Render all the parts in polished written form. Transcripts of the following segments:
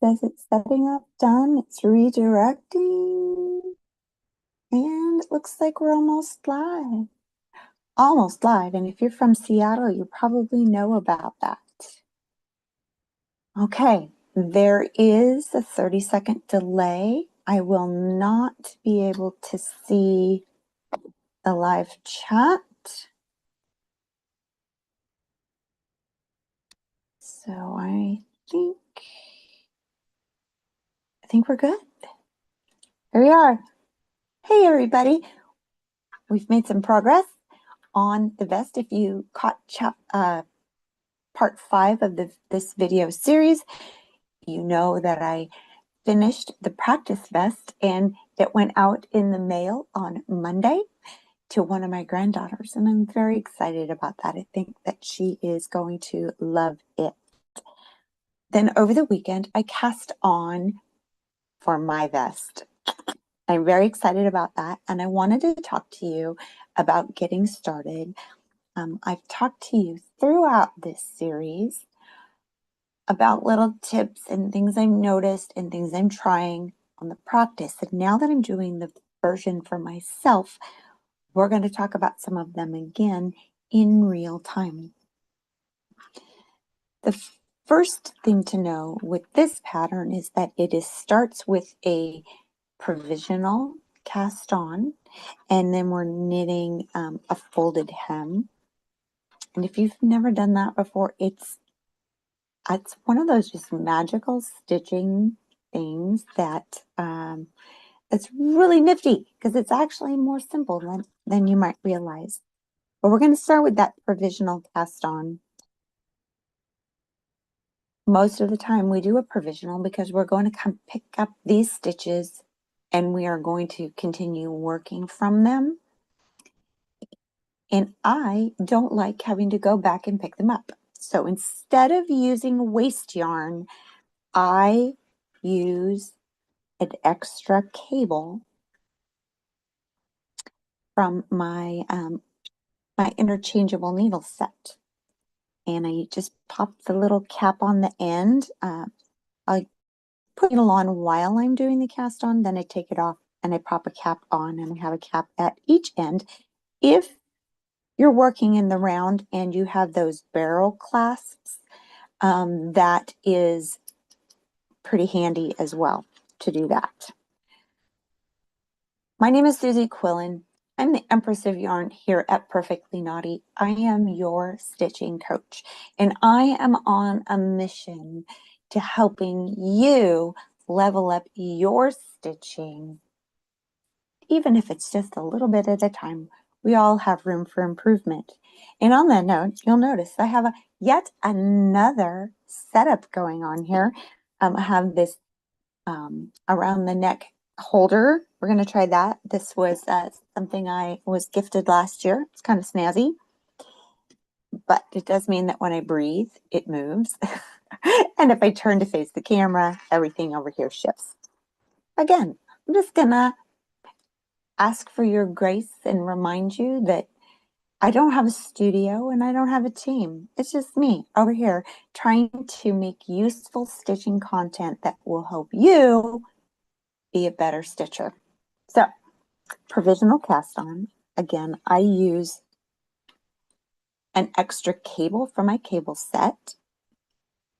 says it's setting up, done, it's redirecting, and it looks like we're almost live. Almost live, and if you're from Seattle, you probably know about that. Okay, there is a 30-second delay. I will not be able to see the live chat. So I think we're good. Here we are. Hey, everybody. We've made some progress on the vest. If you caught part 5 of this video series, you know that I finished the practice vest and it went out in the mail on Monday to one of my granddaughters, and I'm very excited about that. I think that she is going to love it. Then over the weekend, I cast on for my vest. I'm very excited about that, and I wanted to talk to you about getting started. I've talked to you throughout this series about little tips and things I've noticed and things I'm trying on the practice. And now that I'm doing the version for myself, we're going to talk about some of them again in real time. The first thing to know with this pattern is that it starts with a provisional cast on, and then we're knitting a folded hem. And if you've never done that before, it's one of those just magical stitching things that it's really nifty because it's actually more simple than you might realize. But we're going to start with that provisional cast on. Most of the time we do a provisional because we're going to come pick up these stitches and we are going to continue working from them. And I don't like having to go back and pick them up. So instead of using waste yarn, I use an extra cable from my my interchangeable needle set. And I just pop the little cap on the end. I put it on while I'm doing the cast on, then I take it off and I pop a cap on, and I have a cap at each end. If you're working in the round and you have those barrel clasps, that is pretty handy as well to do that. My name is Suzi Quillen. I'm the Empress of Yarn here at Perfectly Knotty. I am your stitching coach, and I am on a mission to helping you level up your stitching, even if it's just a little bit at a time. We all have room for improvement. And on that note, you'll notice I have yet another setup going on here. I have this around the neck holder. We're going to try that. This was something I was gifted last year. It's kind of snazzy, but it does mean that when I breathe, it moves. And if I turn to face the camera, everything over here shifts. Again, I'm just going to ask for your grace and remind you that I don't have a studio and I don't have a team. It's just me over here trying to make useful stitching content that will help you be a better stitcher. So, provisional cast on. Again, I use an extra cable from my cable set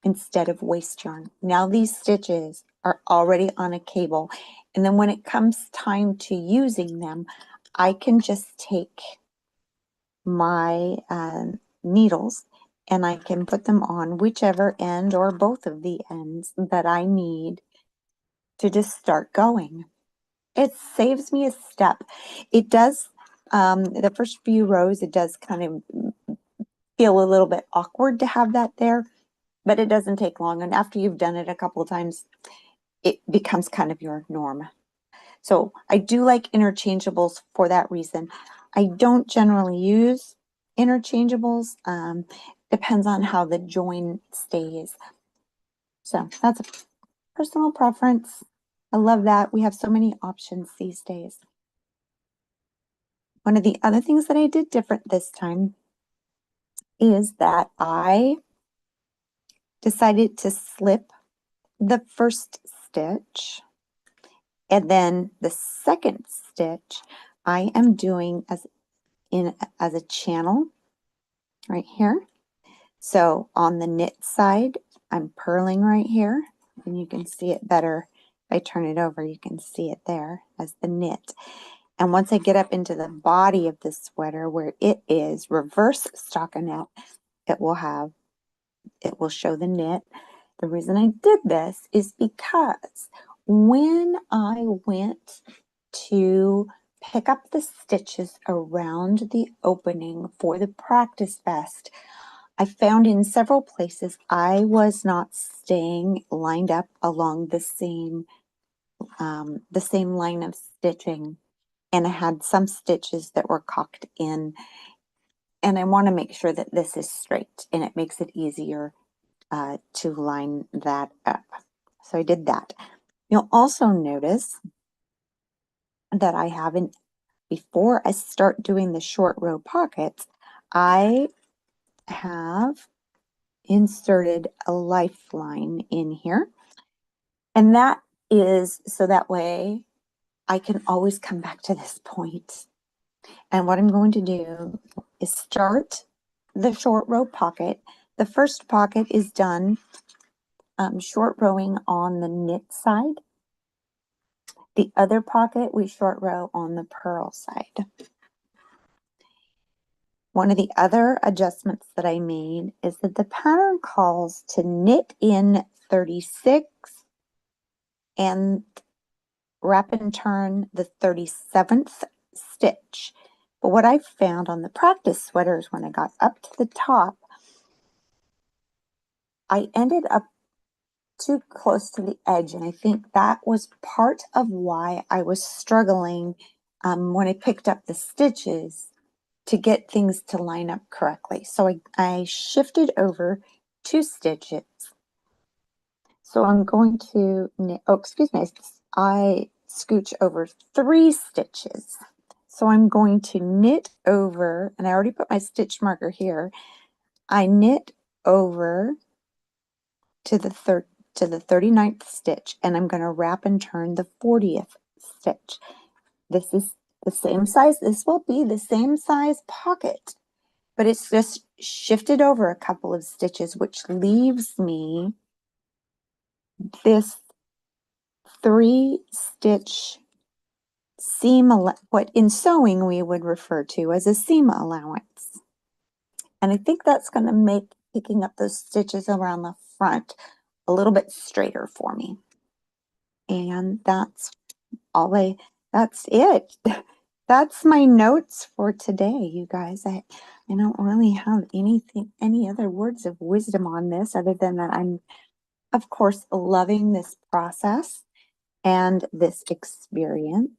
instead of waste yarn. Now these stitches are already on a cable, and then when it comes time to using them, I can just take my needles and I can put them on whichever end or both of the ends that I need to just start going. It saves me a step. It does, the first few rows, it does kind of feel a little bit awkward to have that there, but it doesn't take long. And after you've done it a couple of times, it becomes kind of your norm. So I do like interchangeables for that reason. I don't generally use interchangeables. Depends on how the join stays. So that's a personal preference. I love that. We have so many options these days. One of the other things that I did different this time is that I decided to slip the first stitch, and then the second stitch I am doing as a channel right here. So on the knit side, I'm purling right here, and you can see it better. If I turn it over, you can see it there as the knit. And once I get up into the body of the sweater where it is reverse stockinette, it will show the knit. The reason I did this is because when I went to pick up the stitches around the opening for the practice vest, I found in several places I was not staying lined up along the same line of stitching, and I had some stitches that were cocked in, and I want to make sure that this is straight, and it makes it easier to line that up. So I did that. You'll also notice that I haven't, before I start doing the short row pockets, I have inserted a lifeline in here. And that is so that way I can always come back to this point. And what I'm going to do is start the short row pocket. The first pocket is done short rowing on the knit side. The other pocket we short row on the purl side. One of the other adjustments that I made is that the pattern calls to knit in 36 and wrap and turn the 37th stitch. But what I found on the practice sweaters when I got up to the top, I ended up too close to the edge, and I think that was part of why I was struggling when I picked up the stitches to get things to line up correctly. So I shifted over 2 stitches. So I'm going to knit, oh, excuse me, I scooch over 3 stitches. So I'm going to knit over, and I already put my stitch marker here. I knit over to the 39th stitch, and I'm going to wrap and turn the 40th stitch. This is the same size. This will be the same size pocket, but it's just shifted over a couple of stitches, which leaves me this 3-stitch seam, what in sewing we would refer to as a seam allowance. And I think that's going to make picking up those stitches around the front a little bit straighter for me. And that's it. That's my notes for today, you guys. I don't really have any other words of wisdom on this other than that I'm, of course, loving this process and this experience.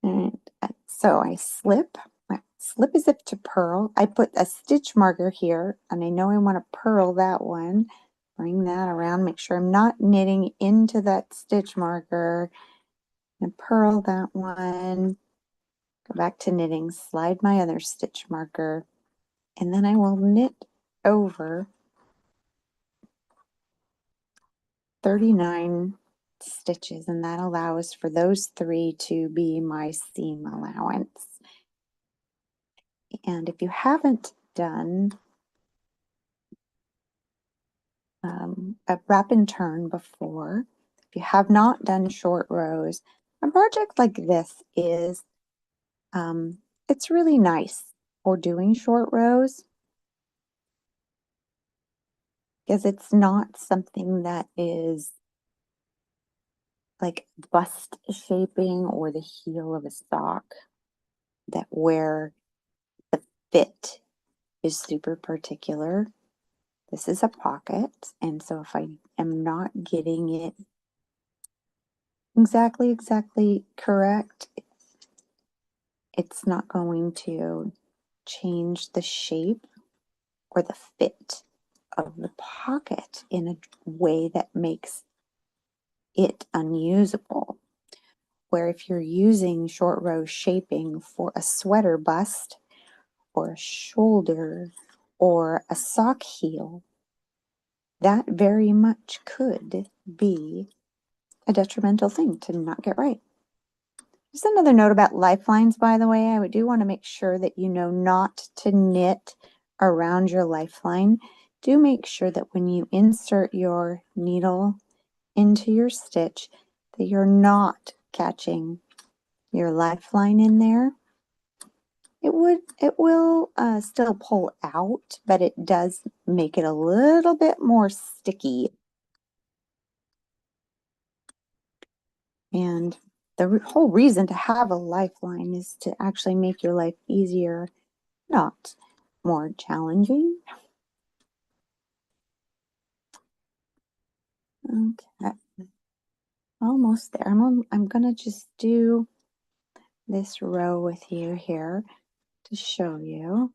And so I slip a zip to purl. I put a stitch marker here, and I know I want to purl that one. Bring that around, make sure I'm not knitting into that stitch marker, and purl that one. Go back to knitting, slide my other stitch marker, and then I will knit over 39 stitches, and that allows for those 3 to be my seam allowance. And if you haven't done a wrap and turn before, if you have not done short rows, a project like this is it's really nice for doing short rows because it's not something that is like bust shaping or the heel of a sock that where the fit is super particular. This is a pocket, and so if I am not getting it exactly correct, it's not going to change the shape or the fit of the pocket in a way that makes it unusable. Where if you're using short row shaping for a sweater bust or a shoulder or a sock heel, that very much could be a detrimental thing to not get right. Just another note about lifelines, by the way. I do want to make sure that you know not to knit around your lifeline. Do make sure that when you insert your needle into your stitch, that you're not catching your lifeline in there. It will still pull out, but it does make it a little bit more sticky. And the whole reason to have a lifeline is to actually make your life easier, not more challenging. Okay, almost there. I'm gonna just do this row with you here to show you.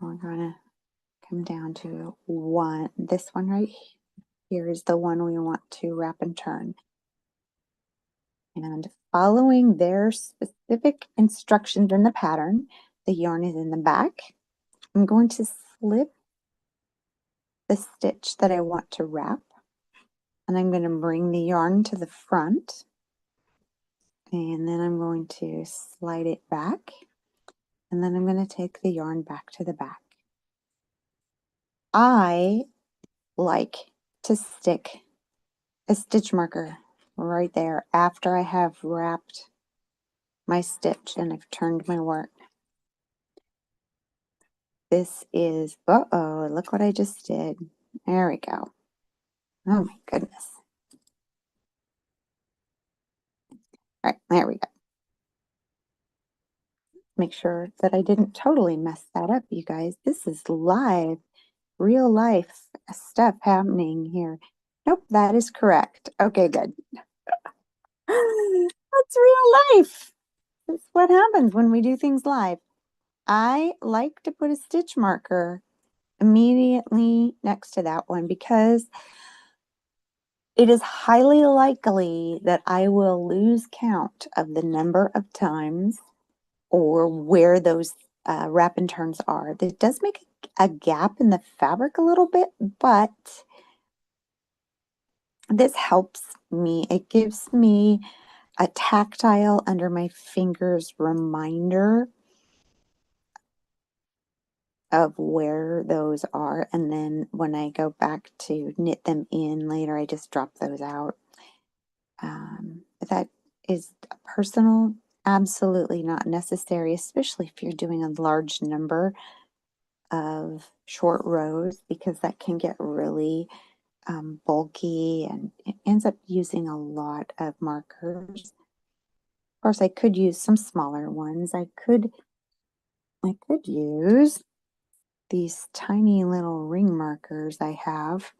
We're gonna come down to one. This one right here is the one we want to wrap and turn. And following their specific instructions in the pattern, the yarn is in the back. I'm going to slip the stitch that I want to wrap, and I'm going to bring the yarn to the front, and then I'm going to slide it back, and then I'm going to take the yarn back to the back. I like to stick a stitch marker right there after I have wrapped my stitch and I've turned my work. This is, uh-oh, look what I just did. There we go. Oh my goodness. All right, there we go. Make sure that I didn't totally mess that up, you guys. This is live, real life stuff happening here. Nope, that is correct. Okay, good. That's real life. That's what happens when we do things live. I like to put a stitch marker immediately next to that one because it is highly likely that I will lose count of the number of times or where those wrap and turns are. That does make a gap in the fabric a little bit, but this helps me. It gives me a tactile under my fingers reminder of where those are. And then when I go back to knit them in later, I just drop those out. But that is personal, absolutely not necessary, especially if you're doing a large number of short rows, because that can get really bulky and it ends up using a lot of markers. Of course, I could use some smaller ones. I could use these tiny little ring markers I have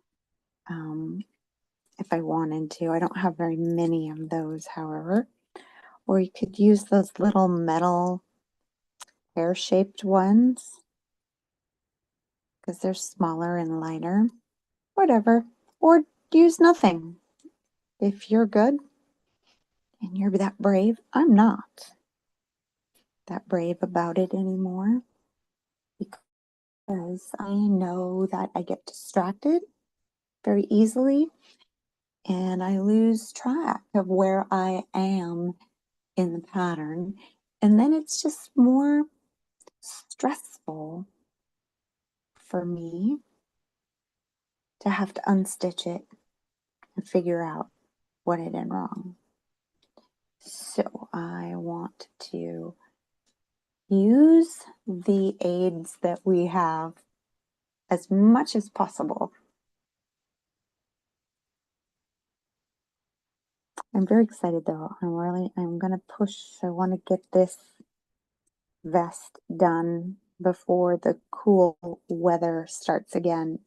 if I wanted to. I don't have very many of those, however. Or you could use those little metal pear-shaped ones because they're smaller and lighter. Whatever. Or use nothing. If you're good and you're that brave, I'm not that brave about it anymore because I know that I get distracted very easily and I lose track of where I am in the pattern. And then it's just more stressful for me to have to unstitch it and figure out what I did wrong. So I want to use the aids that we have as much as possible. I'm very excited though. I'm going to push. I want to get this vest done before the cool weather starts again.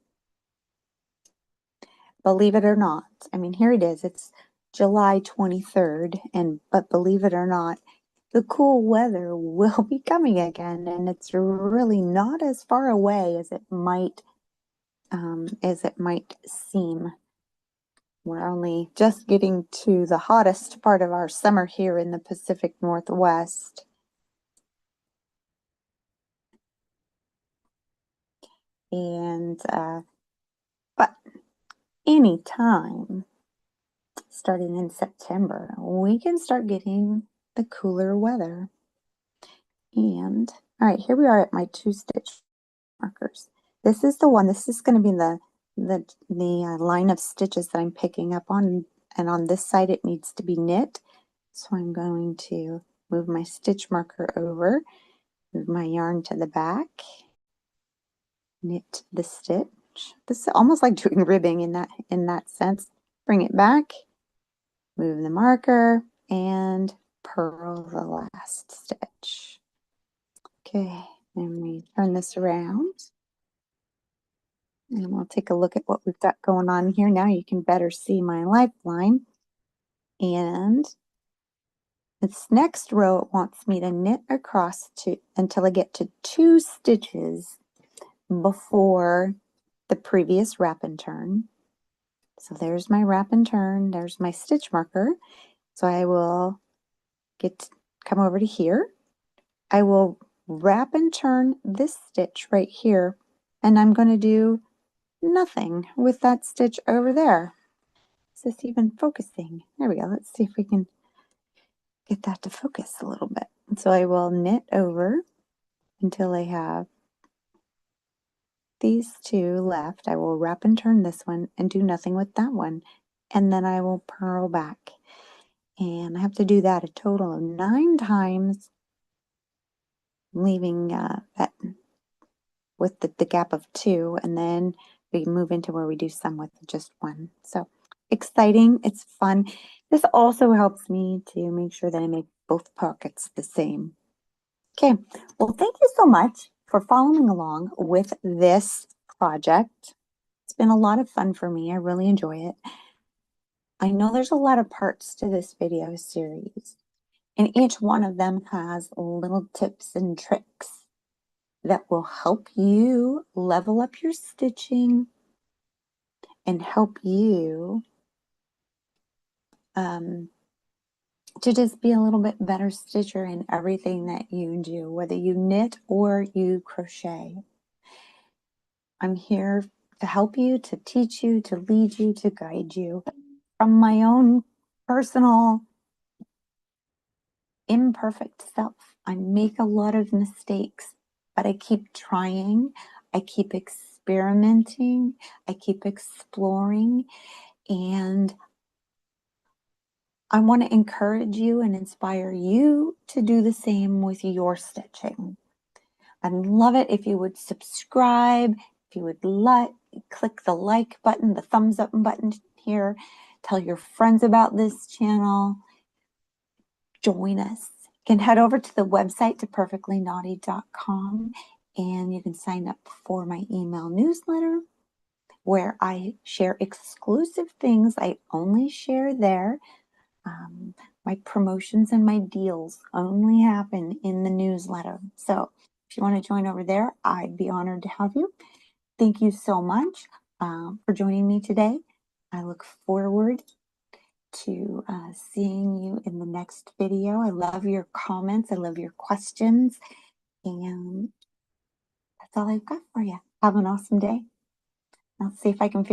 Believe it or not, I mean, here it is. It's July 23rd, but believe it or not, the cool weather will be coming again, and it's really not as far away as it might seem. We're only just getting to the hottest part of our summer here in the Pacific Northwest. And anytime starting in September, we can start getting the cooler weather. And all right, here we are at my 2 stitch markers. This is the one, this is going to be the line of stitches that I'm picking up on, and on this side it needs to be knit. So I'm going to move my stitch marker over, move my yarn to the back, knit the stitch. This is almost like doing ribbing in that sense. Bring it back, move the marker, and purl the last stitch. Okay, then we turn this around. And we'll take a look at what we've got going on here. Now you can better see my lifeline. And this next row, it wants me to knit across until I get to 2 stitches before the previous wrap and turn. So there's my wrap and turn. There's my stitch marker. So I will come over to here. I will wrap and turn this stitch right here. And I'm going to do nothing with that stitch over there. Is this even focusing? There we go. Let's see if we can get that to focus a little bit. So I will knit over until I have these 2 left. I will wrap and turn this one and do nothing with that one. And then I will purl back. And I have to do that a total of 9 times, leaving that with the gap of 2, and then we move into where we do some with just 1. So exciting, it's fun. This also helps me to make sure that I make both pockets the same. Okay, well, thank you so much for following along with this project. It's been a lot of fun for me. I really enjoy it. I know there's a lot of parts to this video series, and each one of them has little tips and tricks that will help you level up your stitching and help you to just be a little bit better stitcher in everything that you do, whether you knit or you crochet. I'm here to help you, to teach you, to lead you, to guide you from my own personal imperfect self. I make a lot of mistakes, but I keep trying. I keep experimenting. I keep exploring. And I want to encourage you and inspire you to do the same with your stitching. I'd love it if you would subscribe, if you would click the like button, the thumbs up button here. Tell your friends about this channel. Join us. You can head over to the website to perfectlyknotty.com and you can sign up for my email newsletter where I share exclusive things I only share there. My promotions and my deals only happen in the newsletter. So if you want to join over there, I'd be honored to have you. Thank you so much for joining me today. I look forward to seeing you in the next video. I love your comments. I love your questions. And that's all I've got for you. Have an awesome day. I'll see if I can figure